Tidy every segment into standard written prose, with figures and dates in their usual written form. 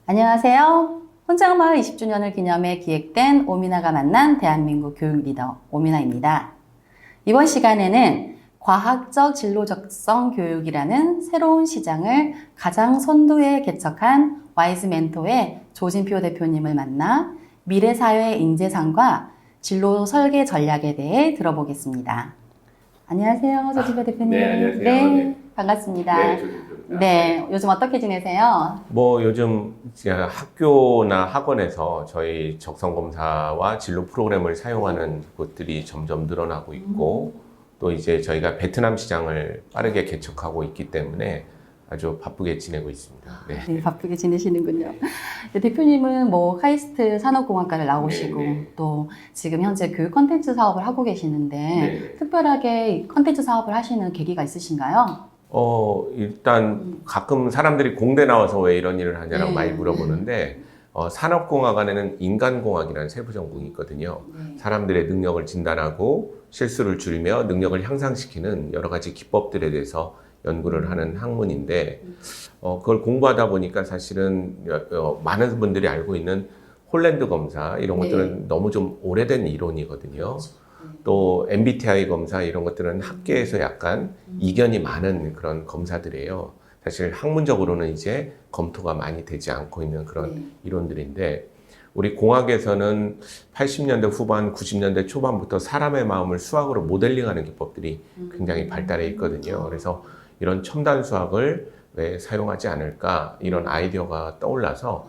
안녕하세요. 혼장마을 20주년을 기념해 기획된 오미나가 만난 대한민국 교육 리더 오미나입니다. 이번 시간에는 과학적 진로적성 교육이라는 새로운 시장을 가장 선두에 개척한 와이즈 멘토의 조진표 대표님을 만나 미래사회 인재상과 진로 설계 전략에 대해 들어보겠습니다. 안녕하세요, 조진표 대표님. 네, 안녕하세요. 네, 반갑습니다. 네, 조진표입니다. 네, 요즘 어떻게 지내세요? 요즘 제가 학교나 학원에서 저희 적성검사와 진로 프로그램을 사용하는 곳들이 점점 늘어나고 있고, 또 이제 저희가 베트남 시장을 빠르게 개척하고 있기 때문에 아주 바쁘게 지내고 있습니다. 네. 네, 바쁘게 지내시는군요. 네, 대표님은 뭐 카이스트 산업공학과를 나오시고 네. 또 지금 현재 교육 컨텐츠 사업을 하고 계시는데 네. 특별하게 컨텐츠 사업을 하시는 계기가 있으신가요? 일단 가끔 사람들이 공대 나와서 왜 이런 일을 하냐라고 네. 많이 물어보는데, 산업공학 안에는 인간공학이라는 세부 전공이 있거든요. 네. 사람들의 능력을 진단하고 실수를 줄이며 능력을 향상시키는 여러 가지 기법들에 대해서 연구를 하는 학문인데, 그걸 공부하다 보니까 사실은 많은 분들이 알고 있는 홀랜드 검사 이런 것들은 너무 좀 오래된 이론이거든요. 또 MBTI 검사 이런 것들은 학계에서 약간 이견이 많은 그런 검사들이에요. 사실 학문적으로는 이제 검토가 많이 되지 않고 있는 그런 이론들인데, 우리 공학에서는 80년대 후반, 90년대 초반부터 사람의 마음을 수학으로 모델링하는 기법들이 굉장히 발달해 있거든요. 그래서 이런 첨단 수학을 왜 사용하지 않을까 이런 아이디어가 떠올라서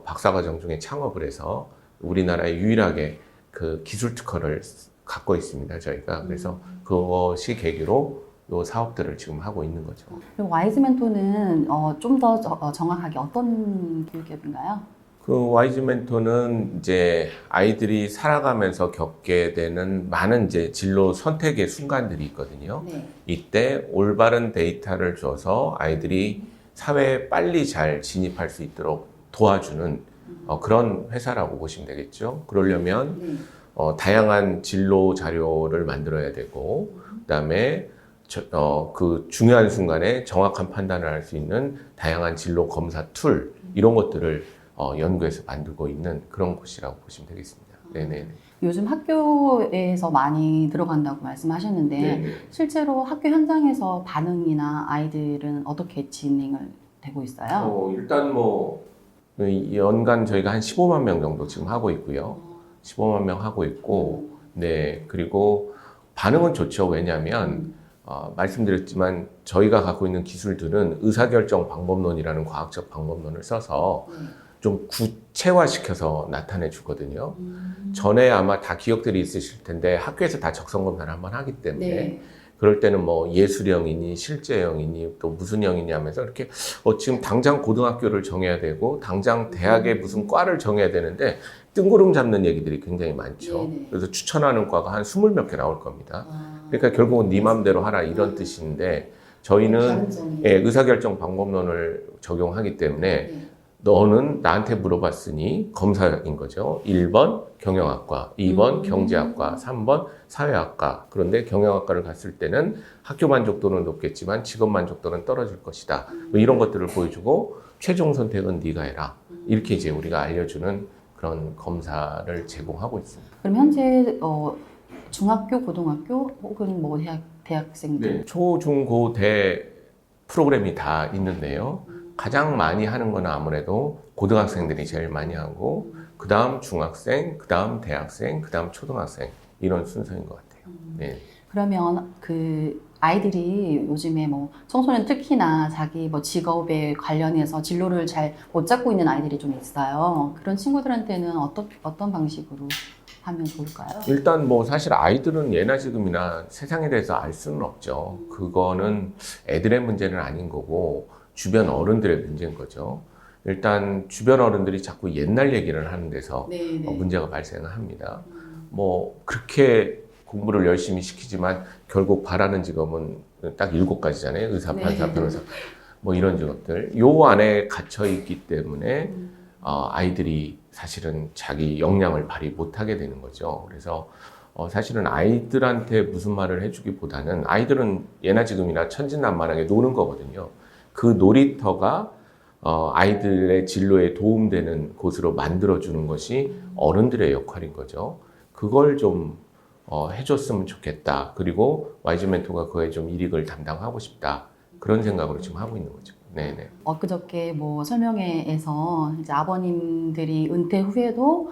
박사과정 중에 창업을 해서 우리나라에 유일하게 그 기술 특허를 갖고 있습니다, 저희가. 그래서 그것이 계기로 이 사업들을 지금 하고 있는 거죠. 그럼 와이즈 멘토는 좀 더 정확하게 어떤 교육기업인가요? 그 와이즈 멘토는 이제 아이들이 살아가면서 겪게 되는 많은 이제 진로 선택의 순간들이 있거든요. 네. 이때 올바른 데이터를 줘서 아이들이 사회에 빨리 잘 진입할 수 있도록 도와주는 그런 회사라고 보시면 되겠죠. 그러려면 다양한 진로 자료를 만들어야 되고, 그다음에 그 중요한 순간에 정확한 판단을 할 수 있는 다양한 진로 검사 툴 이런 것들을 연구해서 만들고 있는 그런 곳이라고 보시면 되겠습니다. 네네. 요즘 학교에서 많이 들어간다고 말씀하셨는데 네네. 실제로 학교 현장에서 반응이나 아이들은 어떻게 진행을 되고 있어요? 일단 연간 저희가 한 15만 명 정도 지금 하고 있고요. 15만 명 하고 있고, 네. 그리고 반응은 좋죠. 왜냐하면, 말씀드렸지만 저희가 갖고 있는 기술들은 의사결정 방법론이라는 과학적 방법론을 써서 좀 구체화시켜서 나타내 주거든요. 전에 아마 다 기억들이 있으실 텐데 학교에서 다 적성검사를 한번 하기 때문에 그럴 때는 예술형이니 실제형이니 또 무슨 형이니 하면서 이렇게 지금 당장 고등학교를 정해야 되고 당장 대학의 무슨 과를 정해야 되는데 뜬구름 잡는 얘기들이 굉장히 많죠. 그래서 추천하는 과가 한 20몇 개 나올 겁니다. 그러니까 결국은 네 맘대로 하라 이런 뜻인데, 저희는 의사결정 방법론을 적용하기 때문에 너는 나한테 물어봤으니 검사인 거죠. 1번 경영학과, 2번 경제학과, 3번 사회학과. 그런데 경영학과를 갔을 때는 학교 만족도는 높겠지만 직업 만족도는 떨어질 것이다. 이런 것들을 보여주고 최종 선택은 네가 해라. 이렇게 이제 우리가 알려주는 그런 검사를 제공하고 있습니다. 그럼 현재 중학교, 고등학교 혹은 대학생들 초, 중, 고, 대 프로그램이 다 있는데요. 가장 많이 하는 건 아무래도 고등학생들이 제일 많이 하고, 그 다음 중학생, 그 다음 대학생, 그 다음 초등학생 이런 순서인 것 같아요. 네. 그러면 그 아이들이 요즘에 청소년 특히나 자기 직업에 관련해서 진로를 잘 못 잡고 있는 아이들이 좀 있어요. 그런 친구들한테는 어떤 방식으로 하면 좋을까요? 일단 사실 아이들은 예나 지금이나 세상에 대해서 알 수는 없죠. 그거는 애들의 문제는 아닌 거고 주변 어른들의 문제인 거죠. 일단 주변 어른들이 자꾸 옛날 얘기를 하는 데서 문제가 발생을 합니다. 그렇게 공부를 열심히 시키지만 결국 바라는 직업은 딱 7가지잖아요. 의사, 판사, 변호사. 이런 직업들. 요 안에 갇혀 있기 때문에 아이들이 사실은 자기 역량을 발휘 못하게 되는 거죠. 그래서 사실은 아이들한테 무슨 말을 해주기보다는 아이들은 예나 지금이나 천진난만하게 노는 거거든요. 그 놀이터가 아이들의 진로에 도움되는 곳으로 만들어주는 것이 어른들의 역할인 거죠. 그걸 좀 해줬으면 좋겠다. 그리고 YG 멘토가 그거에 좀 일익을 담당하고 싶다. 그런 생각으로 지금 하고 있는 거죠. 네네. 엊그저께 뭐 설명회에서 이제 아버님들이 은퇴 후에도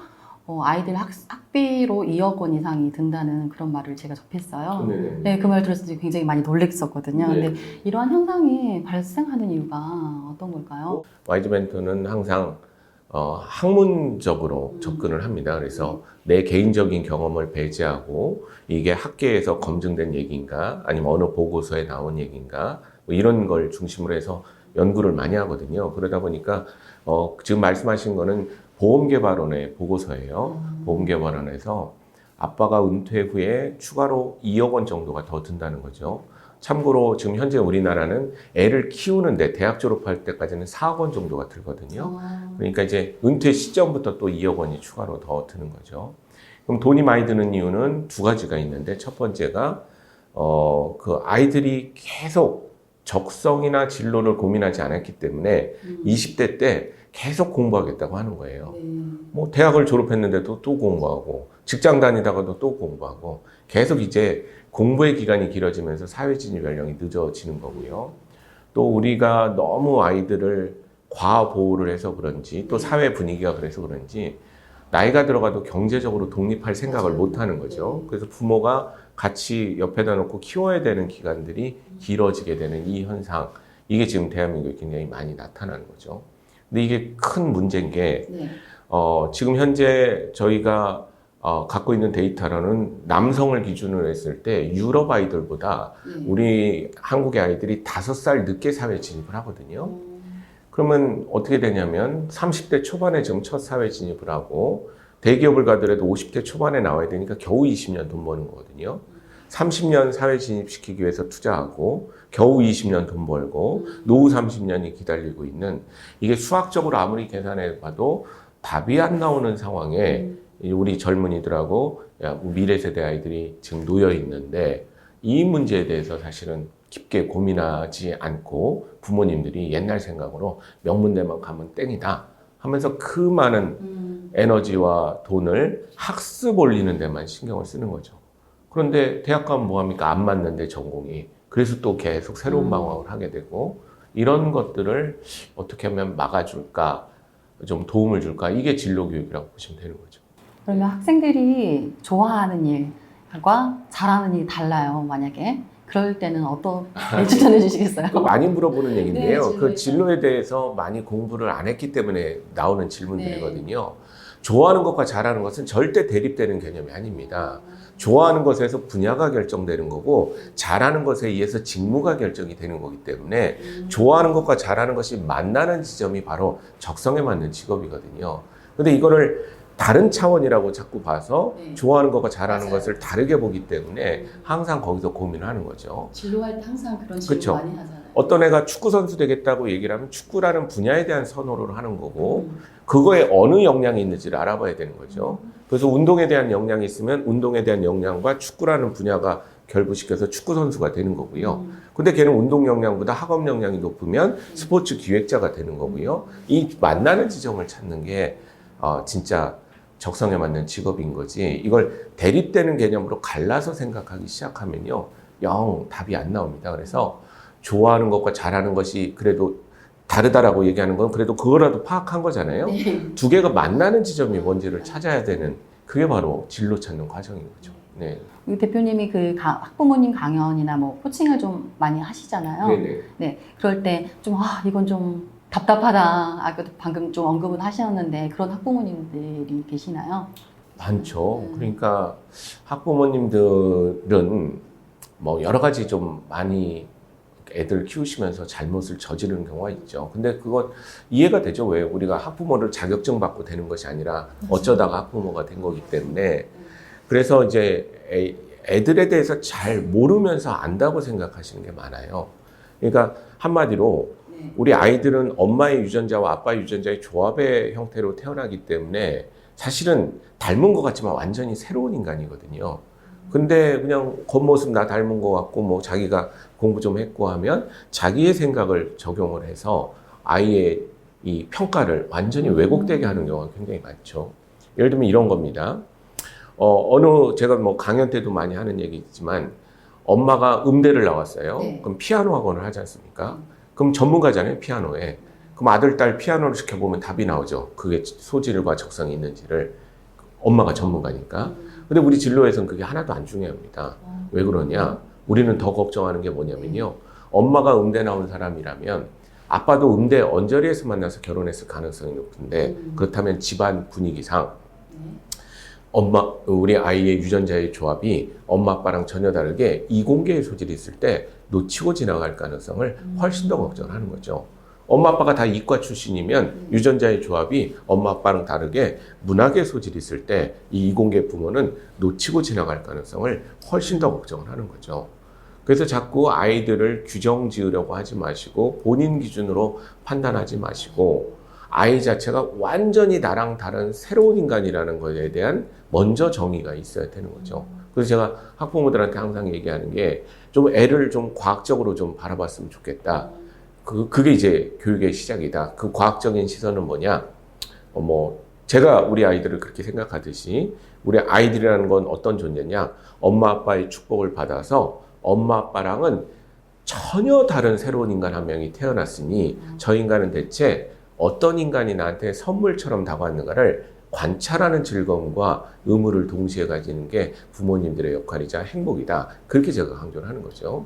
아이들 학비로 2억 원 이상이 든다는 그런 말을 제가 접했어요. 네네. 네, 그 말 들었을 때 굉장히 많이 놀랬었거든요. 네. 근데 이러한 현상이 발생하는 이유가 어떤 걸까요? YG 멘토는 항상 학문적으로 접근을 합니다. 그래서 내 개인적인 경험을 배제하고 이게 학계에서 검증된 얘기인가 아니면 어느 보고서에 나온 얘기인가 뭐 이런 걸 중심으로 해서 연구를 많이 하거든요. 그러다 보니까 지금 말씀하신 거는 보험개발원의 보고서예요. 보험개발원에서 아빠가 은퇴 후에 추가로 2억 원 정도가 더 든다는 거죠. 참고로 지금 현재 우리나라는 애를 키우는데 대학 졸업할 때까지는 4억 원 정도가 들거든요. 그러니까 이제 은퇴 시점부터 또 2억 원이 추가로 더 드는 거죠. 그럼 돈이 많이 드는 이유는 두 가지가 있는데 첫 번째가 그 아이들이 계속 적성이나 진로를 고민하지 않았기 때문에 20대 때 계속 공부하겠다고 하는 거예요. 뭐 대학을 졸업했는데도 또 공부하고 직장 다니다가도 또 공부하고 계속 이제 공부의 기간이 길어지면서 사회 진입 연령이 늦어지는 거고요. 또 우리가 너무 아이들을 과보호를 해서 그런지 또 사회 분위기가 그래서 그런지 나이가 들어가도 경제적으로 독립할 생각을 못 하는 거죠. 그래서 부모가 같이 옆에다 놓고 키워야 되는 기간들이 길어지게 되는 이 현상, 이게 지금 대한민국에 굉장히 많이 나타나는 거죠. 근데 이게 큰 문제인 게 지금 현재 저희가 갖고 있는 데이터로는 남성을 기준으로 했을 때 유럽 아이들보다 우리 한국의 아이들이 5살 늦게 사회 진입을 하거든요. 그러면 어떻게 되냐면 30대 초반에 지금 첫 사회 진입을 하고 대기업을 가더라도 50대 초반에 나와야 되니까 겨우 20년 돈 버는 거거든요. 30년 사회 진입시키기 위해서 투자하고 겨우 20년 돈 벌고 노후 30년이 기다리고 있는, 이게 수학적으로 아무리 계산해 봐도 답이 안 나오는 상황에 우리 젊은이들하고 미래 세대 아이들이 지금 놓여 있는데, 이 문제에 대해서 사실은 깊게 고민하지 않고 부모님들이 옛날 생각으로 명문대만 가면 땡이다 하면서 그 많은 에너지와 돈을 학습 올리는 데만 신경을 쓰는 거죠. 그런데 대학 가면 뭐합니까? 안 맞는데 전공이. 그래서 또 계속 새로운 방황을 하게 되고, 이런 것들을 어떻게 하면 막아줄까, 좀 도움을 줄까, 이게 진로교육이라고 보시면 되는 거죠. 그러면 학생들이 좋아하는 일과 잘하는 일이 달라요, 만약에. 그럴 때는 어떻게 추천해 주시겠어요? 많이 물어보는 얘기인데요. 네, 그 진로에 대해서 많이 공부를 안 했기 때문에 나오는 질문들이거든요. 좋아하는 것과 잘하는 것은 절대 대립되는 개념이 아닙니다. 좋아하는 것에서 분야가 결정되는 거고 잘하는 것에 의해서 직무가 결정이 되는 거기 때문에 좋아하는 것과 잘하는 것이 만나는 지점이 바로 적성에 맞는 직업이거든요. 근데 이거를 다른 차원이라고 자꾸 봐서 좋아하는 것과 잘하는 것을 다르게 보기 때문에 항상 거기서 고민을 하는 거죠. 진로할 때 항상 그런 그쵸. 질문 많이 하잖아요. 어떤 애가 축구 선수 되겠다고 얘기를 하면 축구라는 분야에 대한 선호를 하는 거고 그거에 어느 역량이 있는지를 알아봐야 되는 거죠. 그래서 운동에 대한 역량이 있으면 운동에 대한 역량과 축구라는 분야가 결부시켜서 축구 선수가 되는 거고요. 근데 걔는 운동 역량보다 학업 역량이 높으면 스포츠 기획자가 되는 거고요. 이 만나는 지점을 찾는 게 진짜 적성에 맞는 직업인 거지, 이걸 대립되는 개념으로 갈라서 생각하기 시작하면요, 영 답이 안 나옵니다. 그래서 좋아하는 것과 잘하는 것이 그래도 다르다라고 얘기하는 건 그래도 그거라도 파악한 거잖아요. 두 개가 만나는 지점이 뭔지를 찾아야 되는, 그게 바로 진로 찾는 과정인 거죠. 네. 이 대표님이 그 학부모님 강연이나 뭐 코칭을 좀 많이 하시잖아요. 네네. 네, 그럴 때 좀 이건 좀 답답하다. 아까도 방금 좀 언급은 하셨는데 그런 학부모님들이 계시나요? 많죠. 그러니까 학부모님들은 뭐 여러 가지 좀 많이 애들 키우시면서 잘못을 저지르는 경우가 있죠. 근데 그건 이해가 되죠. 왜? 우리가 학부모를 자격증 받고 되는 것이 아니라 어쩌다가 학부모가 된 거기 때문에. 그래서 이제 애들에 대해서 잘 모르면서 안다고 생각하시는 게 많아요. 그러니까 한마디로 네. 우리 아이들은 엄마의 유전자와 아빠의 유전자의 조합의 형태로 태어나기 때문에 사실은 닮은 것 같지만 완전히 새로운 인간이거든요. 근데 그냥 겉모습 나 닮은 것 같고 뭐 자기가 공부 좀 했고 하면 자기의 생각을 적용을 해서 아이의 이 평가를 완전히 왜곡되게 하는 경우가 굉장히 많죠. 예를 들면 이런 겁니다. 제가 뭐 강연 때도 많이 하는 얘기지만 엄마가 음대를 나왔어요. 네. 그럼 피아노 학원을 하지 않습니까? 그럼 전문가잖아요, 피아노에. 그럼 아들, 딸 피아노를 시켜보면 답이 나오죠. 그게 소질과 적성이 있는지를. 엄마가 전문가니까. 근데 우리 진로에서는 그게 하나도 안 중요합니다. 왜 그러냐? 우리는 더 걱정하는 게 뭐냐면요. 엄마가 음대 나온 사람이라면 아빠도 음대 언저리에서 만나서 결혼했을 가능성이 높은데 그렇다면 집안 분위기상 우리 아이의 유전자의 조합이 엄마 아빠랑 전혀 다르게 이공계의 소질이 있을 때 놓치고 지나갈 가능성을 훨씬 더 걱정하는 거죠. 엄마 아빠가 다 이과 출신이면 유전자의 조합이 엄마 아빠랑 다르게 문학의 소질이 있을 때 이 이공계 부모는 놓치고 지나갈 가능성을 훨씬 더 걱정을 하는 거죠. 그래서 자꾸 아이들을 규정 지으려고 하지 마시고 본인 기준으로 판단하지 마시고 아이 자체가 완전히 나랑 다른 새로운 인간이라는 것에 대한 먼저 정의가 있어야 되는 거죠. 그래서 제가 학부모들한테 항상 얘기하는 게 좀 애를 좀 과학적으로 좀 바라봤으면 좋겠다. 그게 이제 교육의 시작이다. 그 과학적인 시선은 뭐냐? 제가 우리 아이들을 그렇게 생각하듯이 우리 아이들이라는 건 어떤 존재냐? 엄마 아빠의 축복을 받아서 엄마 아빠랑은 전혀 다른 새로운 인간 한 명이 태어났으니 저 인간은 대체 어떤 인간이 나한테 선물처럼 다가왔는가를 관찰하는 즐거움과 의무를 동시에 가지는 게 부모님들의 역할이자 행복이다. 그렇게 제가 강조를 하는 거죠.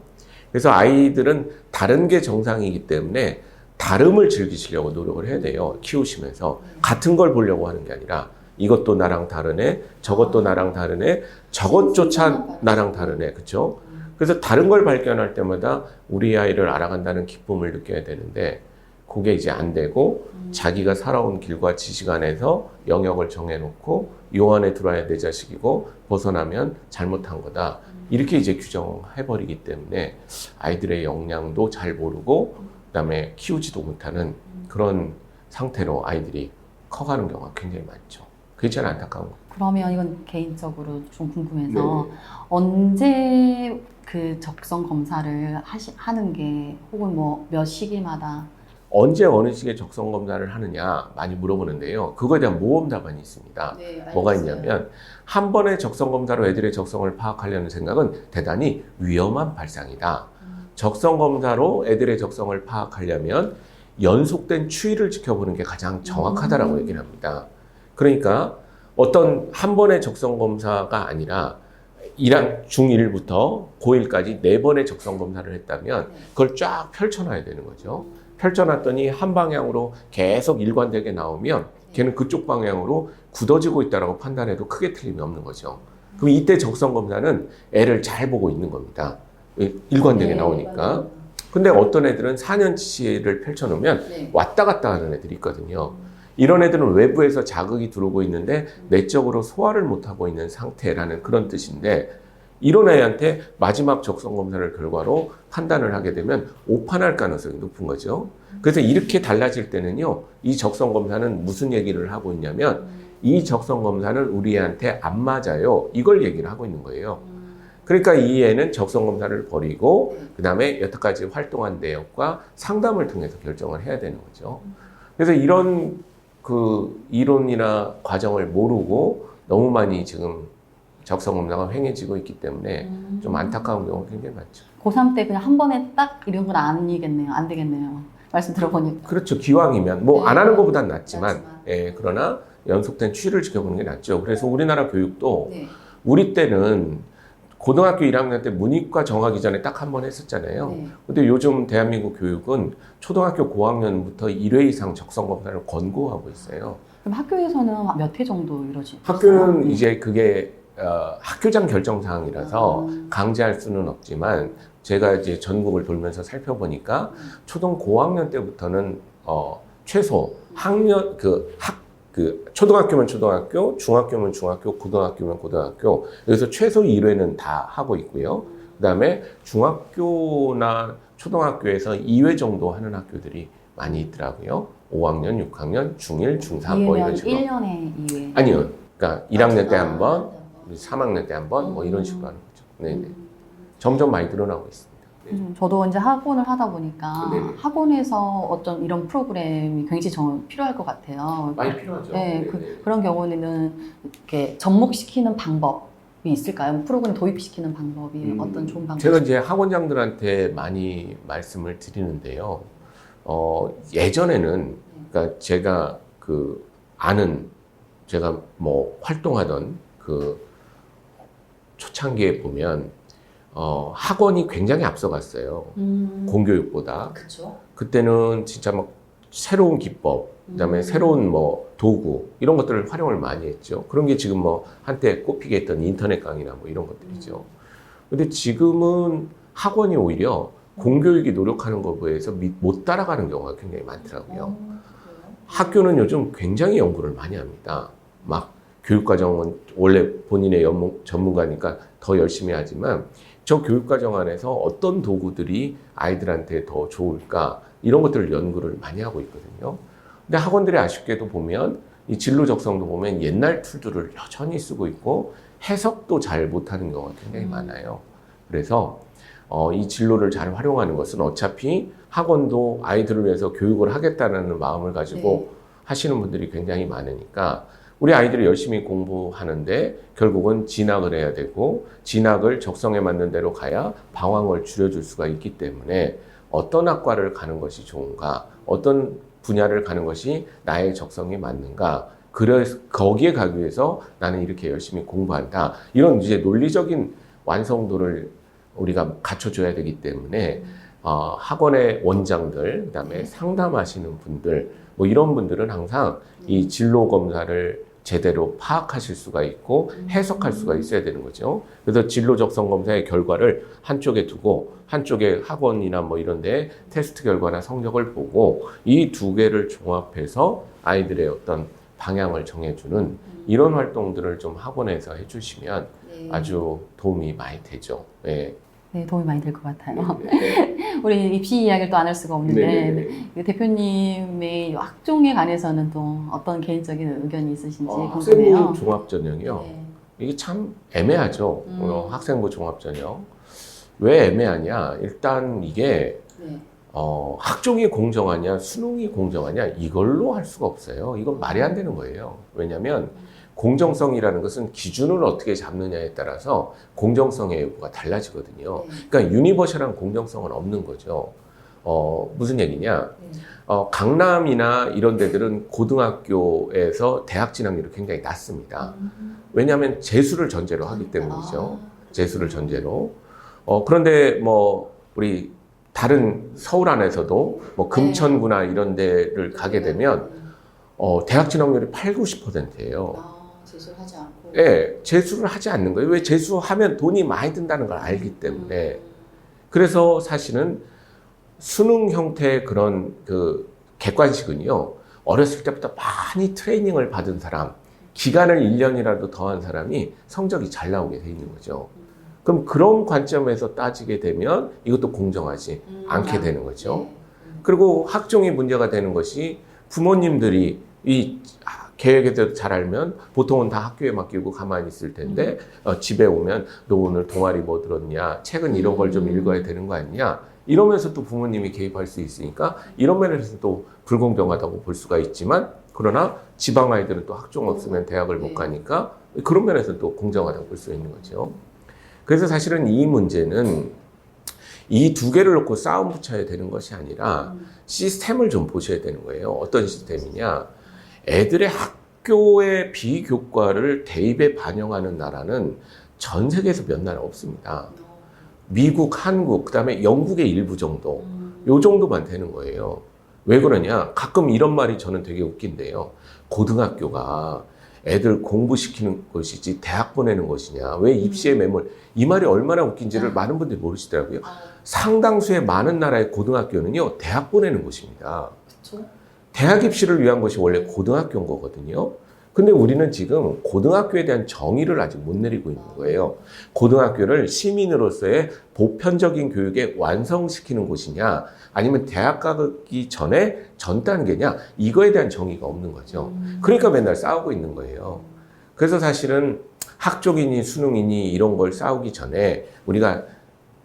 그래서 아이들은 다른 게 정상이기 때문에 다름을 즐기시려고 노력을 해야 돼요. 키우시면서. 같은 걸 보려고 하는 게 아니라 이것도 나랑 다르네, 저것도 나랑 다르네, 저것조차 나랑 다르네. 그렇죠? 그래서 다른 걸 발견할 때마다 우리 아이를 알아간다는 기쁨을 느껴야 되는데 그게 이제 안 되고 자기가 살아온 길과 지식 안에서 영역을 정해놓고 요 안에 들어와야 내 자식이고 벗어나면 잘못한 거다. 이렇게 이제 규정해버리기 때문에 아이들의 역량도 잘 모르고 그다음에 키우지도 못하는 그런 상태로 아이들이 커가는 경우가 굉장히 많죠. 그게 제일 안타까운 거예요. 그러면 이건 개인적으로 좀 궁금해서 언제 그 적성 검사를 하는 게 혹은 뭐 몇 시기마다 언제 어느 시기에 적성 검사를 하느냐 많이 물어보는데요. 그거에 대한 모범 답안이 있습니다. 뭐가 있냐면 한 번의 적성 검사로 애들의 적성을 파악하려는 생각은 대단히 위험한 발상이다. 적성 검사로 애들의 적성을 파악하려면 연속된 추이를 지켜보는 게 가장 정확하다라고 얘기를 합니다. 그러니까 어떤 한 번의 적성 검사가 아니라 중1부터 고1까지 4번의 적성 검사를 했다면 그걸 쫙 펼쳐놔야 되는 거죠. 펼쳐놨더니 한 방향으로 계속 일관되게 나오면 걔는 그쪽 방향으로 굳어지고 있다라고 판단해도 크게 틀림이 없는 거죠. 그럼 이때 적성 검사는 애를 잘 보고 있는 겁니다. 일관되게 나오니까. 근데 어떤 애들은 4년치를 펼쳐놓으면 왔다 갔다 하는 애들이 있거든요. 이런 애들은 외부에서 자극이 들어오고 있는데 내적으로 소화를 못하고 있는 상태라는 그런 뜻인데 이런 애한테 마지막 적성 검사를 결과로 판단을 하게 되면 오판할 가능성이 높은 거죠. 그래서 이렇게 달라질 때는요, 이 적성 검사는 무슨 얘기를 하고 있냐면 이 적성 검사는 우리 애한테 안 맞아요. 이걸 얘기를 하고 있는 거예요. 그러니까 이 애는 적성 검사를 버리고 그 다음에 여태까지 활동한 내역과 상담을 통해서 결정을 해야 되는 거죠. 그래서 이런 그 이론이나 과정을 모르고 너무 많이 지금 적성 검사가 횡해지고 있기 때문에 좀 안타까운 경우가 굉장히 많죠. 고3 때 그냥 한 번에 딱 이런 건 아니겠네요. 안 되겠네요. 말씀 들어보니까. 그렇죠. 기왕이면 뭐 안 하는 것보단 낫지만 그러나 연속된 추이를 지켜보는 게 낫죠. 그래서 우리나라 교육도 우리 때는 고등학교 1학년 때 문이과 정하기 전에 딱 한 번 했었잖아요. 근데 요즘 대한민국 교육은 초등학교 고학년부터 1회 이상 적성 검사를 권고하고 있어요. 그럼 학교에서는 몇 회 정도 이러지? 학교는 이제 그게 학교장 결정 사항이라서 강제할 수는 없지만 제가 이제 전국을 돌면서 살펴보니까 초등 고학년 때부터는 최소 초등학교면 초등학교, 중학교면 중학교, 고등학교면 고등학교 여기서 최소 1회는 다 하고 있고요. 그 다음에 중학교나 초등학교에서 2회 정도 하는 학교들이 많이 있더라고요. 5학년, 6학년, 중1, 중3 뭐 이런 2회면 식으로. 1년에 2회. 아니요. 그러니까 1학년 때 한 번, 3학년 때 한 번, 뭐 이런 식으로 하는 거죠. 네네. 점점 많이 늘어나고 있습니다. 저도 이제 학원을 하다 보니까 네네. 학원에서 어떤 이런 프로그램이 굉장히 필요할 것 같아요. 많이 필요하죠. 네, 네네. 그런 경우에는 이렇게 접목시키는 방법이 있을까요? 프로그램 도입시키는 방법이 어떤 좋은 방법이 제가 이제 학원장들한테 많이 말씀을 드리는데요. 예전에는, 그러니까 제가 제가 뭐 활동하던 초창기에 보면, 학원이 굉장히 앞서갔어요. 공교육보다. 그렇죠. 그때는 진짜 막 새로운 기법, 그다음에 새로운 뭐 도구, 이런 것들을 활용을 많이 했죠. 그런 게 지금 뭐 한때 꼽히게 했던 인터넷 강의나 뭐 이런 것들이죠. 근데 지금은 학원이 오히려 공교육이 노력하는 것에 비해서 못 따라가는 경우가 굉장히 많더라고요. 학교는 요즘 굉장히 연구를 많이 합니다. 막 교육과정은 원래 본인의 전문가니까 더 열심히 하지만 저 교육과정 안에서 어떤 도구들이 아이들한테 더 좋을까 이런 것들을 연구를 많이 하고 있거든요. 근데 학원들이 아쉽게도 보면 이 진로 적성도 보면 옛날 툴들을 여전히 쓰고 있고 해석도 잘 못하는 경우가 굉장히 많아요. 그래서 이 진로를 잘 활용하는 것은 어차피 학원도 아이들을 위해서 교육을 하겠다는 마음을 가지고 하시는 분들이 굉장히 많으니까 우리 아이들이 열심히 공부하는데 결국은 진학을 해야 되고 진학을 적성에 맞는 대로 가야 방황을 줄여줄 수가 있기 때문에 어떤 학과를 가는 것이 좋은가, 어떤 분야를 가는 것이 나의 적성에 맞는가, 그래서 거기에 가기 위해서 나는 이렇게 열심히 공부한다. 이런 이제 논리적인 완성도를 우리가 갖춰줘야 되기 때문에 학원의 원장들, 그다음에 상담하시는 분들, 뭐 이런 분들은 항상 이 진로 검사를 제대로 파악하실 수가 있고 해석할 수가 있어야 되는 거죠. 그래서 진로 적성 검사의 결과를 한쪽에 두고 한쪽에 학원이나 뭐 이런 데 테스트 결과나 성적을 보고 이 두 개를 종합해서 아이들의 어떤 방향을 정해주는 이런 활동들을 좀 학원에서 해주시면 아주 도움이 많이 되죠. 네. 네, 도움이 많이 될 것 같아요. 우리 입시 이야기를 또 안 할 수가 없는데 그 대표님의 학종에 관해서는 또 어떤 개인적인 의견이 있으신지 궁금해요. 학생부 종합전형이요. 네. 이게 참 애매하죠. 학생부 종합전형. 왜 애매하냐? 일단 이게 학종이 공정하냐, 수능이 공정하냐 이걸로 할 수가 없어요. 이건 말이 안 되는 거예요. 왜냐하면 공정성이라는 것은 기준을 어떻게 잡느냐에 따라서 공정성의 여부가 달라지거든요. 그러니까 유니버셜한 공정성은 없는 거죠. 무슨 얘기냐? 강남이나 이런 데들은 고등학교에서 대학 진학률이 굉장히 낮습니다. 왜냐하면 재수를 전제로 하기 때문이죠. 재수를 전제로. 그런데 뭐 우리 다른 서울 안에서도 뭐 금천구나 이런 데를 가게 되면 대학 진학률이 80~90%예요. 재수를 하지 않고. 네, 재수를 하지 않는 거예요. 왜 재수하면 돈이 많이 든다는 걸 알기 때문에. 그래서 사실은 수능 형태의 그런 객관식은요, 어렸을 때부터 많이 트레이닝을 받은 사람, 기간을 1년이라도 더한 사람이 성적이 잘 나오게 돼 있는 거죠. 그럼 그런 관점에서 따지게 되면 이것도 공정하지 않게 되는 거죠. 그리고 학종이 문제가 되는 것이 부모님들이 이 계획에 대해서 잘 알면 보통은 다 학교에 맡기고 가만히 있을 텐데 집에 오면 너 오늘 동아리 뭐 들었냐, 책은 이런 걸 좀 읽어야 되는 거 아니냐, 이러면서 또 부모님이 개입할 수 있으니까 이런 면에서 또 불공정하다고 볼 수가 있지만, 그러나 지방 아이들은 또 학종 없으면 대학을 못 가니까 그런 면에서 또 공정하다고 볼 수 있는 거죠. 그래서 사실은 이 문제는 이 두 개를 놓고 싸움 붙여야 되는 것이 아니라 시스템을 좀 보셔야 되는 거예요. 어떤 시스템이냐? 애들의 학교의 비교과를 대입에 반영하는 나라는 전 세계에서 몇 나라 없습니다. 미국, 한국, 그다음에 영국의 일부 정도, 요 정도만 되는 거예요. 왜 그러냐? 가끔 이런 말이 저는 되게 웃긴데요. 고등학교가 애들 공부시키는 것이지 대학 보내는 것이냐, 왜 입시에 매몰, 이 말이 얼마나 웃긴지를 많은 분들이 모르시더라고요. 상당수의 많은 나라의 고등학교는요, 대학 보내는 곳입니다. 그쵸? 대학 입시를 위한 것이 원래 고등학교인 거거든요. 근데 우리는 지금 고등학교에 대한 정의를 아직 못 내리고 있는 거예요. 고등학교를 시민으로서의 보편적인 교육에 완성시키는 곳이냐, 아니면 대학 가기 전에 전 단계냐, 이거에 대한 정의가 없는 거죠. 그러니까 맨날 싸우고 있는 거예요. 그래서 사실은 학종이니 수능이니 이런 걸 싸우기 전에 우리가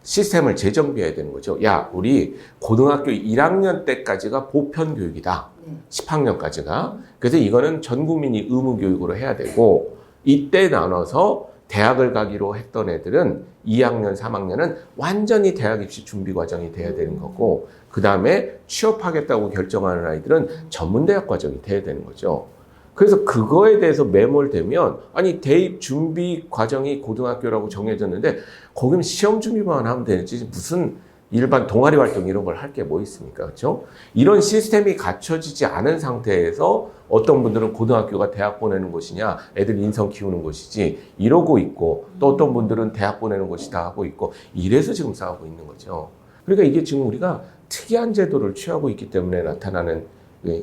시스템을 재정비해야 되는 거죠. 야, 우리 고등학교 1학년 때까지가 보편 교육이다. 10학년까지가. 그래서 이거는 전 국민이 의무 교육으로 해야 되고, 이때 나눠서 대학을 가기로 했던 애들은 2학년, 3학년은 완전히 대학 입시 준비 과정이 돼야 되는 거고, 그 다음에 취업하겠다고 결정하는 아이들은 전문대학 과정이 돼야 되는 거죠. 그래서 그거에 대해서 매몰되면, 아니 대입 준비 과정이 고등학교라고 정해졌는데 거기는 시험 준비만 하면 되지 무슨 일반 동아리 활동 이런 걸 할 게 뭐 있습니까? 그렇죠? 이런 시스템이 갖춰지지 않은 상태에서 어떤 분들은 고등학교가 대학 보내는 곳이냐, 애들 인성 키우는 곳이지 이러고 있고, 또 어떤 분들은 대학 보내는 곳이다 하고 있고, 이래서 지금 싸우고 있는 거죠. 그러니까 이게 지금 우리가 특이한 제도를 취하고 있기 때문에 나타나는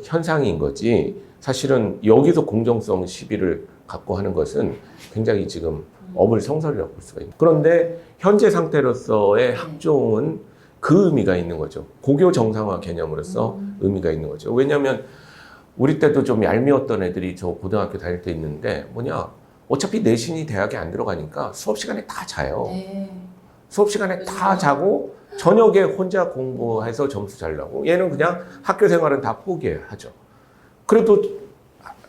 현상인 거지, 사실은 여기서 공정성 시비를 갖고 하는 것은 굉장히 지금 어불성설이라고 볼 수가 있는. 그런데 현재 상태로서의 학종은 그 의미가 있는 거죠. 고교 정상화 개념으로서 의미가 있는 거죠. 왜냐하면 우리 때도 좀 얄미웠던 애들이 저 고등학교 다닐 때 있는데, 뭐냐, 어차피 내신이 대학에 안 들어가니까 수업 시간에 다 자요. 수업 시간에 다 자고 저녁에 혼자 공부해서 점수 잘 나고, 얘는 그냥 학교 생활은 다 포기하죠. 그래도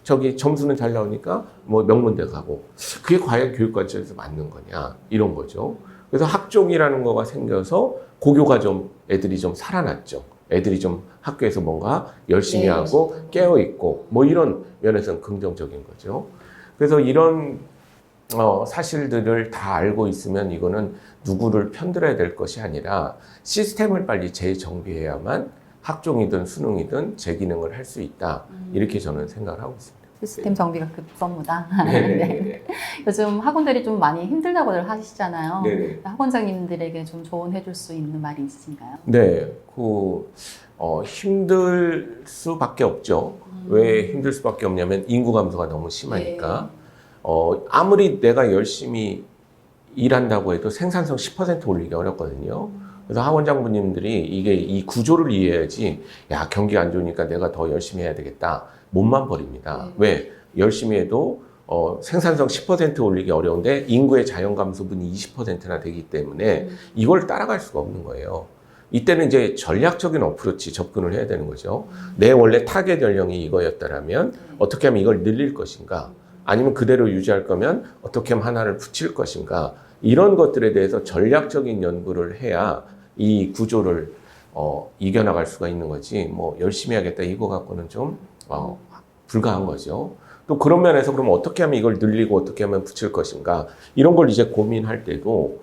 저기 점수는 잘 나오니까 뭐 명문대 가고, 그게 과연 교육관점에서 맞는 거냐, 이런 거죠. 그래서 학종이라는 거가 생겨서 고교가 좀 애들이 좀 살아났죠. 애들이 좀 학교에서 뭔가 열심히 하고 깨어있고, 뭐 이런 면에서는 긍정적인 거죠. 그래서 이런 사실들을 다 알고 있으면 이거는 누구를 편들어야 될 것이 아니라 시스템을 빨리 재정비해야만 학종이든 수능이든 제 기능을 할 수 있다. 이렇게 저는 생각을 하고 있습니다. 시스템 정비가 급선무다. 네네. 네. 요즘 학원들이 좀 많이 힘들다고들 하시잖아요. 네네. 학원장님들에게 좀 조언해줄 수 있는 말이 있으신가요? 네, 힘들 수밖에 없죠. 왜 힘들 수밖에 없냐면 인구 감소가 너무 심하니까. 아무리 내가 열심히 일한다고 해도 생산성 10% 올리기 어렵거든요. 그래서 학원장부님들이 이 구조를 이해해야지, 야, 경기가 안 좋으니까 내가 더 열심히 해야 되겠다. 몸만 버립니다. 왜? 열심히 해도 생산성 10% 올리기 어려운데 인구의 자연 감소분이 20%나 되기 때문에 이걸 따라갈 수가 없는 거예요. 이때는 이제 전략적인 어프로치 접근을 해야 되는 거죠. 내 원래 타겟 연령이 이거였다면 어떻게 하면 이걸 늘릴 것인가, 아니면 그대로 유지할 거면 어떻게 하면 하나를 붙일 것인가, 이런 것들에 대해서 전략적인 연구를 해야 이 구조를 이겨나갈 수가 있는 거지, 뭐 열심히 하겠다 이거 갖고는 좀 불가한 거죠. 또 그런 면에서 그럼 어떻게 하면 이걸 늘리고 어떻게 하면 붙일 것인가, 이런 걸 이제 고민할 때도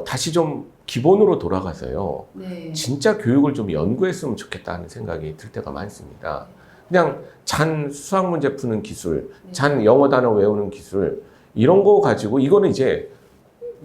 다시 좀 기본으로 돌아가서요. 진짜 교육을 좀 연구했으면 좋겠다는 생각이 들 때가 많습니다. 그냥 잔 수학 문제 푸는 기술, 잔 영어 단어 외우는 기술, 이런 거 가지고, 이거는 이제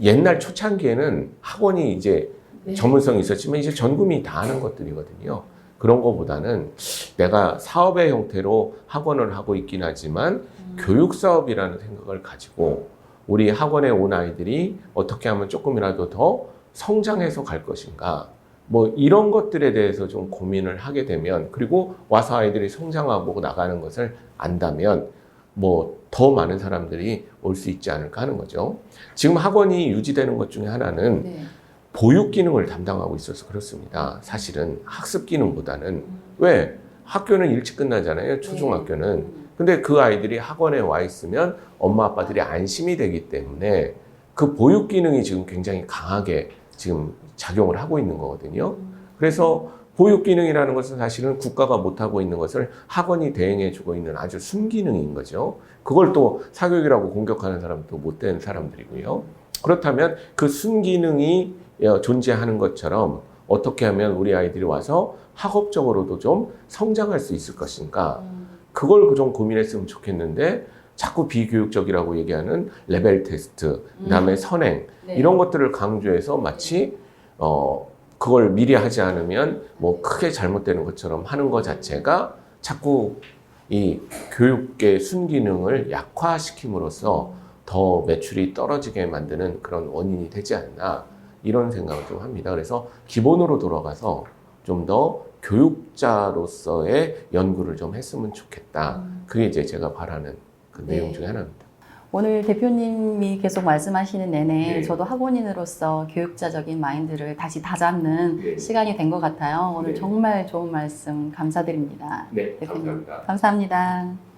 옛날 초창기에는 학원이 이제 전문성이 있었지만 이제 전 국민이 다 아는 것들이거든요. 그런 거보다는 내가 사업의 형태로 학원을 하고 있긴 하지만 교육 사업이라는 생각을 가지고 우리 학원에 온 아이들이 어떻게 하면 조금이라도 더 성장해서 갈 것인가, 뭐 이런 것들에 대해서 좀 고민을 하게 되면, 그리고 와서 아이들이 성장하고 나가는 것을 안다면 뭐 더 많은 사람들이 올 수 있지 않을까 하는 거죠. 지금 학원이 유지되는 것 중에 하나는 보육 기능을 담당하고 있어서 그렇습니다. 사실은 학습 기능보다는. 왜? 학교는 일찍 끝나잖아요, 초중학교는. 근데 그 아이들이 학원에 와 있으면 엄마 아빠들이 안심이 되기 때문에 그 보육 기능이 지금 굉장히 강하게 지금 작용을 하고 있는 거거든요. 그래서 보육 기능이라는 것은 사실은 국가가 못하고 있는 것을 학원이 대행해주고 있는 아주 순기능인 거죠. 그걸 또 사교육이라고 공격하는 사람도 못된 사람들이고요. 그렇다면 그 순기능이 존재하는 것처럼 어떻게 하면 우리 아이들이 와서 학업적으로도 좀 성장할 수 있을 것인가, 그걸 좀 고민했으면 좋겠는데, 자꾸 비교육적이라고 얘기하는 레벨 테스트, 그다음에 선행, 이런 것들을 강조해서 마치 그걸 미리 하지 않으면 뭐 크게 잘못되는 것처럼 하는 것 자체가 자꾸 이 교육의 순기능을 약화시킴으로써 더 매출이 떨어지게 만드는 그런 원인이 되지 않나 이런 생각을 좀 합니다. 그래서 기본으로 돌아가서 좀 더 교육자로서의 연구를 좀 했으면 좋겠다. 그게 이제 제가 바라는 그 네. 내용 중에 하나입니다. 오늘 대표님이 계속 말씀하시는 내내 네. 저도 학원인으로서 교육자적인 마인드를 다시 다잡는 네. 시간이 된 것 같아요. 오늘 네. 정말 좋은 말씀 감사드립니다. 네, 대표님. 감사합니다.